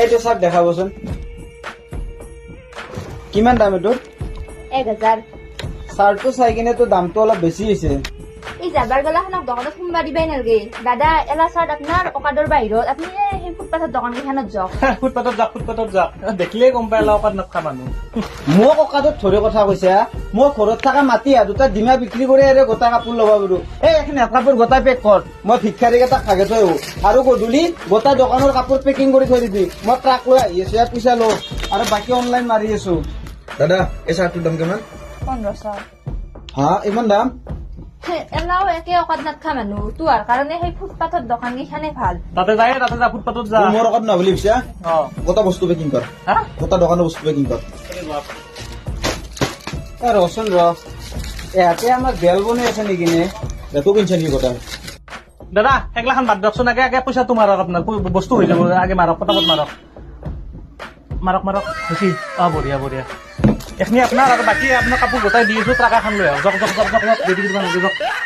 এইটো চাৰ্ট দেখাবচোন কিমান দাম এইটো 1000 চাৰ্টটো চাই কিনে তো দামটো অলপ বেছি হৈছে এই যাবাৰ গলাখনক দোকানত সোমবা দিবাই নালগে দাদা এলা চাৰ্ট আপোনাৰ অকাদৰ বাহিৰত আপুনি সেই ফুটপাথৰ দোকান কেইখনত যাওক ফুটপাথত যাক দেখিলেই গম পাই অকাত নাথকা মানুহ মোক অকাদত ধৰি কথা কৈছা মই ঘৰত থকা মাটি দুটা ডিমা বিক্ৰী কৰি আৰু গোটা কাপোৰ ল'ব পাৰো এইখিনি কাপোৰ গোটাই পেক কৰ মই ভিক্ষাৰীক এটা ভাগে থৈ আহো আৰু গধূলি গোটা দোকানৰ কাপোৰ পেকিং কৰি থৈ দিবি মই ট্ৰাক লৈ আহি আছো ইয়াৰ পইচা লওঁ আৰু বাকী অনলাইন মাৰি আছো দাদা এই চাৰ্টটোৰ দাম কিমান 1500 হা ইমান দাম এলাও একে অকাত নাথকা মানুহ তোৰ কাৰণে সেই ফুটপাথৰ দোকান কেইখনে ভাল তাতে যা ফুটপাথত যা মোৰ অকাত নহ'লে পিছা অ গোটা বস্তু পেকিং কৰ হা গোটা দোকানৰ বস্তু পেকিং কৰ ৰচোন ইয়াতে আমাৰ বেল বনাই আছে নেকি নে একো কিনছে নেকি গোটা দাদা একলাখান বাদ দিয়কচোন আগে পইচাটো মাৰক আপোনাৰ বস্তু হৈ যাব আগে মাৰক পটাপট মাৰক বেছি বঢ়িয়া এইখিনি আপোনাৰ আৰু বাকী আপোনাৰ কাপোৰ গোটাই দি আছো ট্ৰাক এখন লৈ আহক যাওক ৰেডি কৰিব নালাগে যাওক